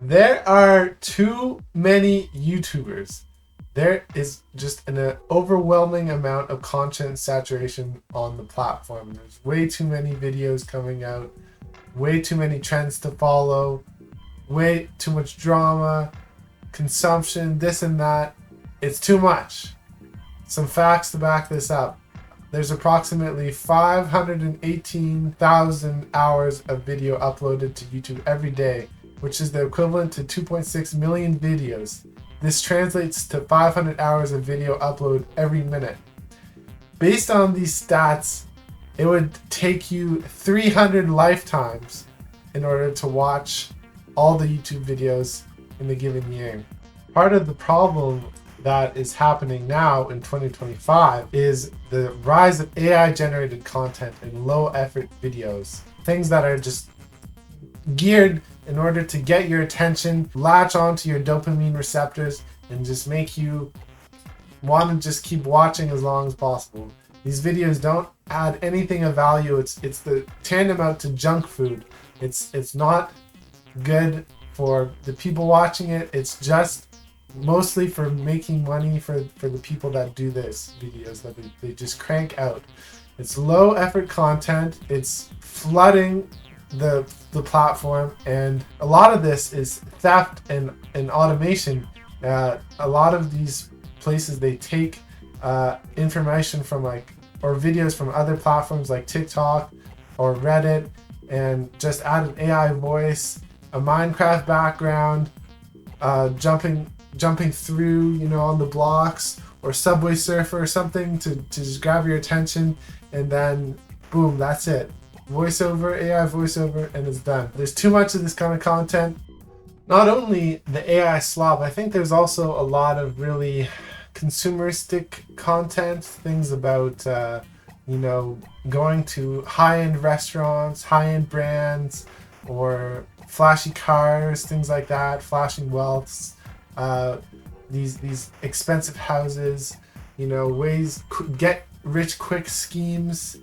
There are too many YouTubers. There is just an overwhelming amount of content saturation on the platform. There's way too many videos coming out, way too many trends to follow, way too much drama, consumption, this and that. It's too much. Some facts to back this up. There's approximately 518,000 hours of video uploaded to YouTube every day, which is the equivalent to 2.6 million videos. This translates to 500 hours of video upload every minute. Based on these stats, it would take you 300 lifetimes in order to watch all the YouTube videos in the given year. Part of the problem that is happening now in 2025 is the rise of AI generated content and low effort videos. Things that are just geared in order to get your attention, latch onto your dopamine receptors, and just make you want to just keep watching as long as possible. These videos don't add anything of value. It's the tantamount to junk food. It's not good for the people watching it. It's just mostly for making money for the people that do this videos that they just crank out. It's low effort content. It's flooding the platform, and a lot of this is theft and automation. A lot of these places, they take information from or videos from other platforms like TikTok or Reddit and just add an AI voice, a Minecraft background, jumping through, on the blocks, or Subway Surfer or something to just grab your attention, and then boom, that's it. Voiceover, AI voiceover, and it's done. There's too much of this kind of content. Not only the AI slop, I think there's also a lot of really consumeristic content, things about, going to high-end restaurants, high-end brands, or flashy cars, things like that, flashing wealths, these expensive houses, ways, get rich quick schemes,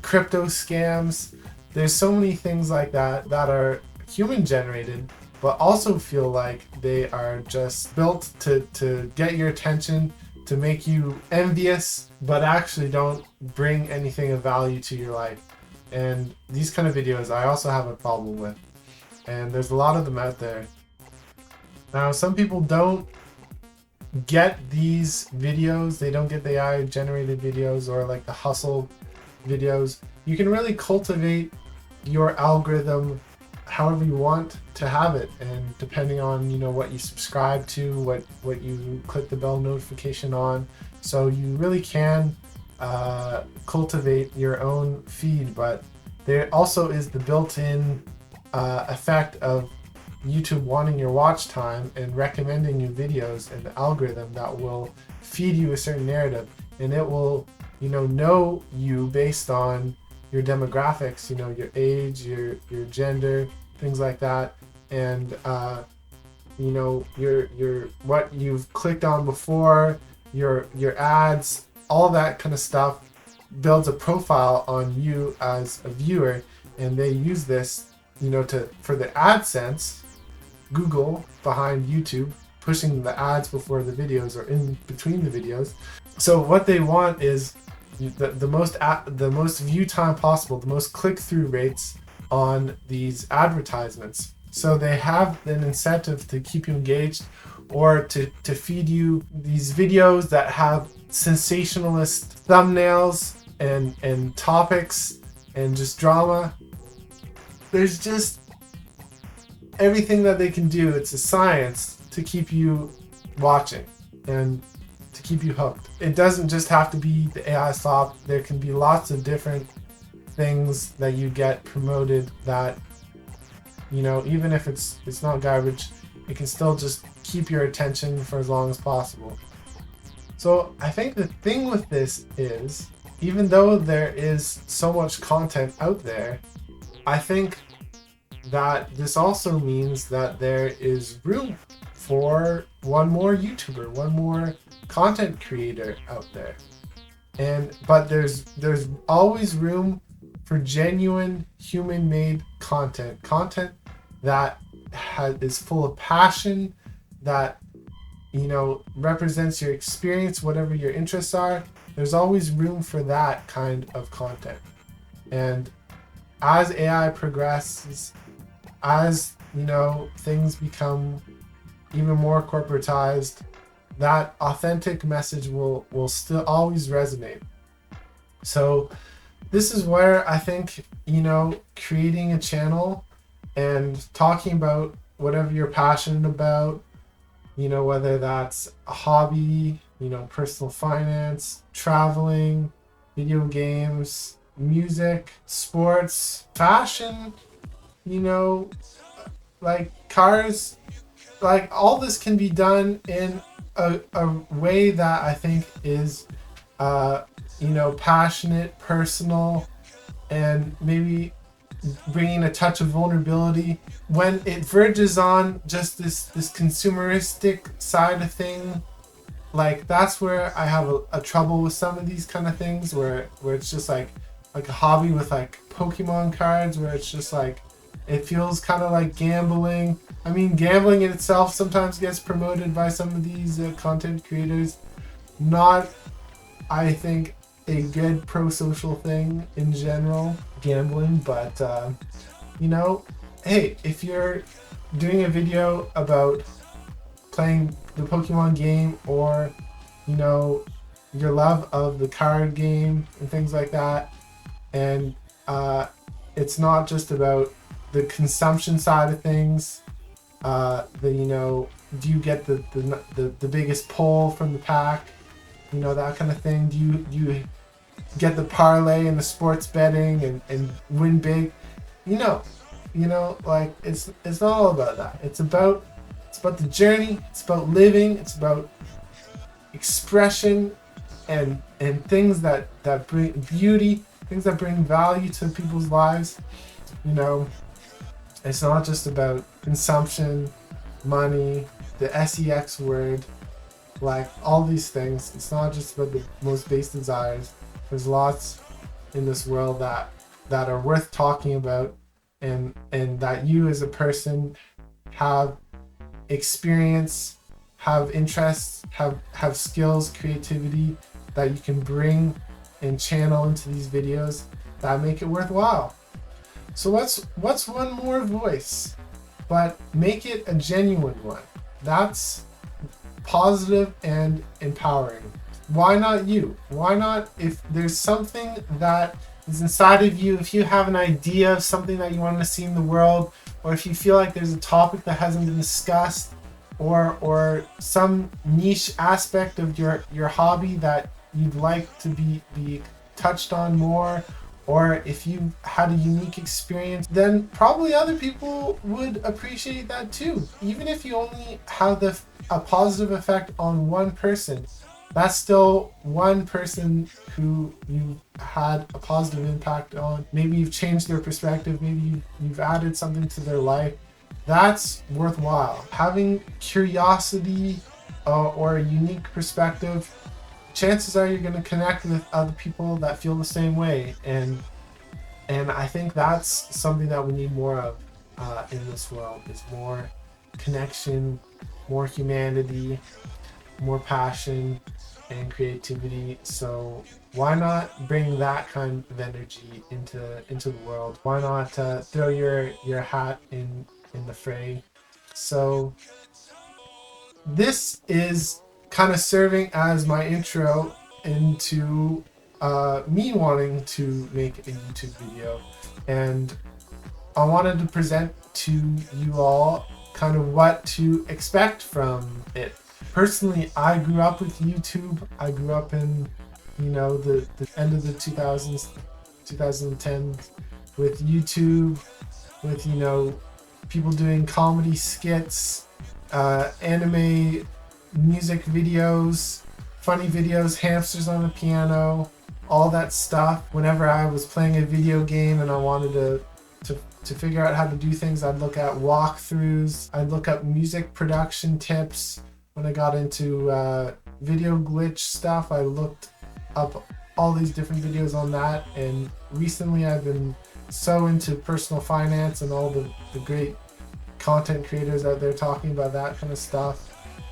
crypto scams. There's so many things like that are human generated, but also feel like they are just built to get your attention, to make you envious, but actually don't bring anything of value to your life. And these kind of videos I also have a problem with, and there's a lot of them out there. Now, some people don't get these videos. They don't get the AI generated videos or like the hustle videos. You can really cultivate your algorithm however you want to have it, and depending on what you subscribe to, what you click the bell notification on. So you really can cultivate your own feed, but there also is the built-in effect of YouTube wanting your watch time and recommending you videos, and the algorithm that will feed you a certain narrative, and it will know you based on your demographics, your age, your gender, things like that, and your what you've clicked on before, your ads, all that kind of stuff builds a profile on you as a viewer, and they use this for the AdSense. Google behind YouTube pushing the ads before the videos or in between the videos. So what they want is the most view time possible, the most click-through rates on these advertisements. So they have an incentive to keep you engaged, or to feed you these videos that have sensationalist thumbnails and topics and just drama. There's just everything that they can do. It's a science to keep you watching and to keep you hooked. It doesn't just have to be the AI slop. There can be lots of different things that you get promoted that, even if it's not garbage, it can still just keep your attention for as long as possible. So I think the thing with this is, even though there is so much content out there, I think that this also means that there is room for one more YouTuber, one more content creator out there. But there's always room for genuine human-made content that is full of passion, that represents your experience, whatever your interests are, there's always room for that kind of content. And as AI progresses, as things become even more corporatized, that authentic message will still always resonate. So this is where I think creating a channel and talking about whatever you're passionate about, whether that's a hobby, personal finance, traveling, video games, music, sports, fashion, like cars, like all this can be done in a way that I think is passionate, personal, and maybe bringing a touch of vulnerability. When it verges on just this consumeristic side of thing, like that's where I have a trouble with some of these kind of things, where it's just like a hobby with like Pokemon cards, where it's just like it feels kind of like gambling. I mean, gambling in itself sometimes gets promoted by some of these content creators. Not, I think, a good pro-social thing in general, gambling, but hey, if you're doing a video about playing the Pokemon game, or your love of the card game and things like that, and it's not just about the consumption side of things, do you get the biggest pull from the pack, that kind of thing, do you get the parlay and the sports betting and win big, like it's not all about that. It's about the journey, it's about living, it's about expression and things that bring beauty, things that bring value to people's lives. It's not just about consumption, money, the sex word, like all these things. It's not just about the most base desires. There's lots in this world that are worth talking about, and that you as a person have experience, have interests, have skills, creativity that you can bring and channel into these videos that make it worthwhile. So what's one more voice, but make it a genuine one that's positive and empowering. Why not you? Why not, if there's something that is inside of you, if you have an idea of something that you want to see in the world, or if you feel like there's a topic that hasn't been discussed, or some niche aspect of your hobby that you'd like to be touched on more, or if you had a unique experience, then probably other people would appreciate that too. Even if you only have a positive effect on one person, that's still one person who you had a positive impact on. Maybe you've changed their perspective, maybe you've added something to their life. That's worthwhile. Having curiosity or a unique perspective, chances are you're going to connect with other people that feel the same way, and I think that's something that we need more of in this world, is more connection, more humanity, more passion and creativity. So why not bring that kind of energy into the world? Why not throw your hat in the fray? So this is kind of serving as my intro into me wanting to make a YouTube video, and I wanted to present to you all kind of what to expect from it. Personally, I grew up with YouTube. I grew up in the end of the 2000s, 2010s, with YouTube, with people doing comedy skits, anime music videos, funny videos, hamsters on the piano, all that stuff. Whenever I was playing a video game and I wanted to figure out how to do things, I'd look at walkthroughs, I'd look up music production tips. When I got into video glitch stuff, I looked up all these different videos on that. And recently I've been so into personal finance and all the great content creators out there talking about that kind of stuff.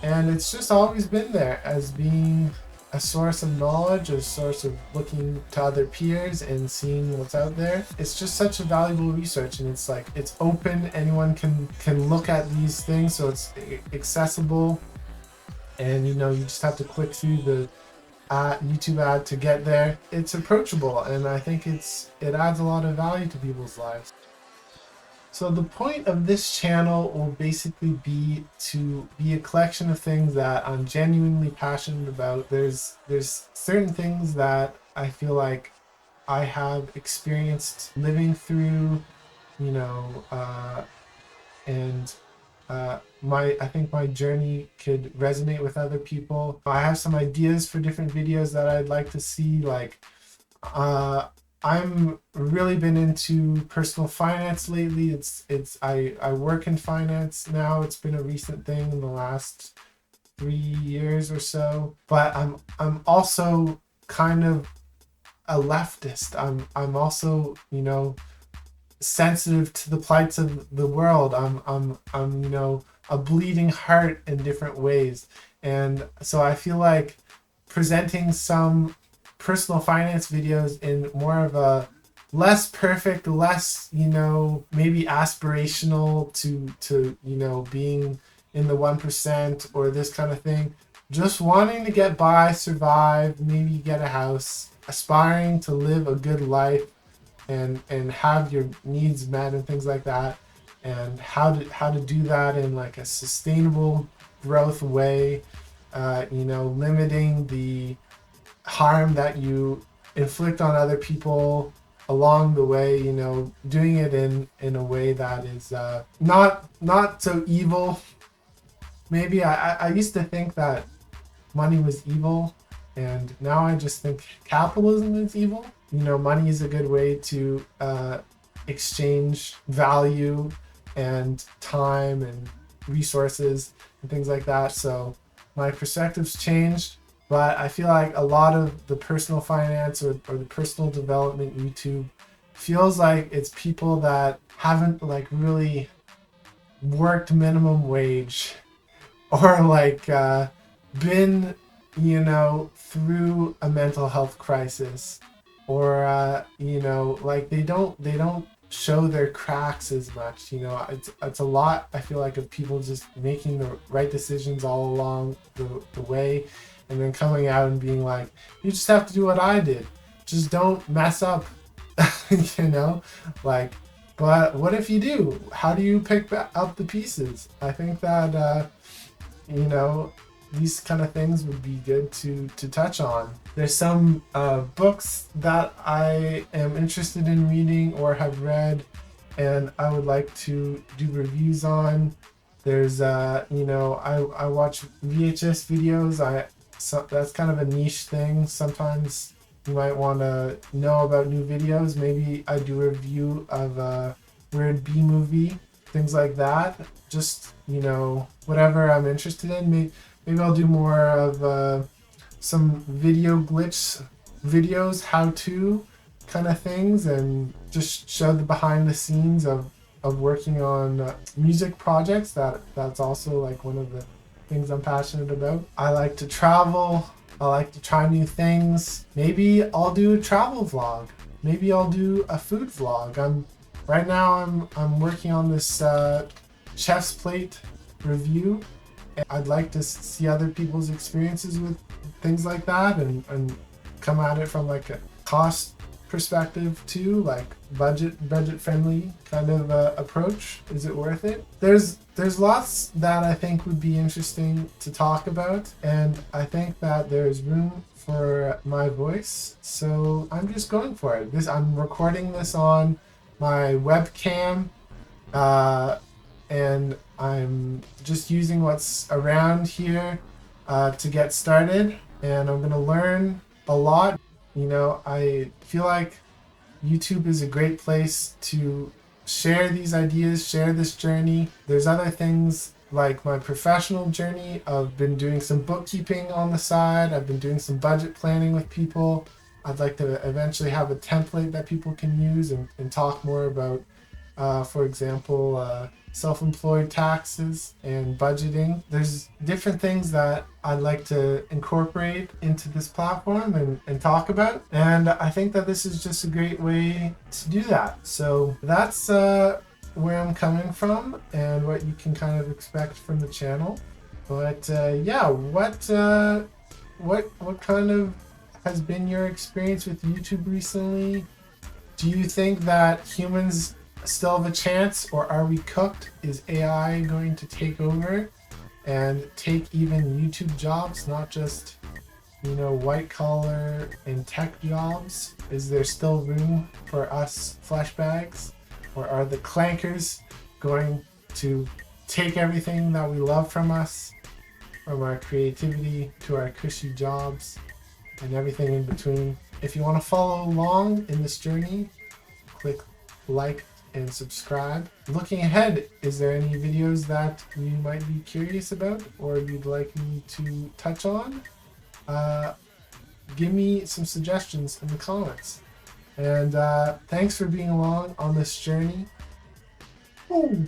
And it's just always been there as being a source of knowledge, a source of looking to other peers and seeing what's out there. It's just such a valuable research, and it's like, it's open, anyone can look at these things, so it's accessible. And you just have to click through the YouTube ad to get there. It's approachable, and I think it adds a lot of value to people's lives. So the point of this channel will basically be to be a collection of things that I'm genuinely passionate about. There's certain things that I feel like I have experienced living through, and I think my journey could resonate with other people. I have some ideas for different videos that I'd like to see, like I'm really been into personal finance lately. I work in finance now. It's been a recent thing in the last 3 years or so. But I'm also kind of a leftist. I'm also, sensitive to the plights of the world. I'm a bleeding heart in different ways. And so I feel like presenting some personal finance videos in more of a less perfect, less, maybe aspirational to being in the 1% or this kind of thing. Just wanting to get by, survive, maybe get a house, aspiring to live a good life and have your needs met and things like that, and how to do that in like a sustainable growth way, limiting the harm that you inflict on other people along the way, doing it in a way that is not so evil. Maybe I used to think that money was evil, and now I just think capitalism is evil. Money is a good way to exchange value and time and resources and things like that. So my perspective's changed. But I feel like a lot of the personal finance or the personal development YouTube feels like it's people that haven't like really worked minimum wage or like been, through a mental health crisis, or like they don't show their cracks as much. It's a lot, I feel like, of people just making the right decisions all along the way, and then coming out and being like, you just have to do what I did. Just don't mess up, like, but what if you do? How do you pick up the pieces? I think that, these kind of things would be good to touch on. There's some books that I am interested in reading or have read, and I would like to do reviews on. There's, I watch VHS videos. So that's kind of a niche thing. Sometimes you might want to know about new videos. Maybe I do a review of a weird B movie, things like that. Just, whatever I'm interested in. Maybe I'll do more of some video glitch videos, how-to kind of things, and just show the behind the scenes of working on music projects. That's also like one of the things I'm passionate about. I like to travel. I like to try new things. Maybe I'll do a travel vlog. Maybe I'll do a food vlog. Right now I'm working on this chef's plate review. And I'd like to see other people's experiences with things like that, and come at it from like a cost perspective too, like budget friendly kind of approach. Is it worth it? There's lots that I think would be interesting to talk about, and I think that there's room for my voice, so I'm just going for it. I'm recording this on my webcam, and I'm just using what's around here to get started, and I'm gonna learn a lot. I feel like YouTube is a great place to share these ideas, share this journey. There's other things like my professional journey. I've been doing some bookkeeping on the side. I've been doing some budget planning with people. I'd like to eventually have a template that people can use and talk more about For example, self-employed taxes and budgeting. There's different things that I'd like to incorporate into this platform and talk about. And I think that this is just a great way to do that. So that's where I'm coming from and what you can kind of expect from the channel. But yeah, what kind of has been your experience with YouTube recently? Do you think that humans still have a chance, or are we cooked? Is AI going to take over and take even YouTube jobs, not just, you know, white collar and tech jobs? Is there still room for us flesh bags, or are the clankers going to take everything that we love from us, from our creativity to our cushy jobs and everything in between? If you want to follow along in this journey, click like and subscribe. Looking ahead, is there any videos that you might be curious about or you'd like me to touch on? Give me some suggestions in the comments. And thanks for being along on this journey. Ooh.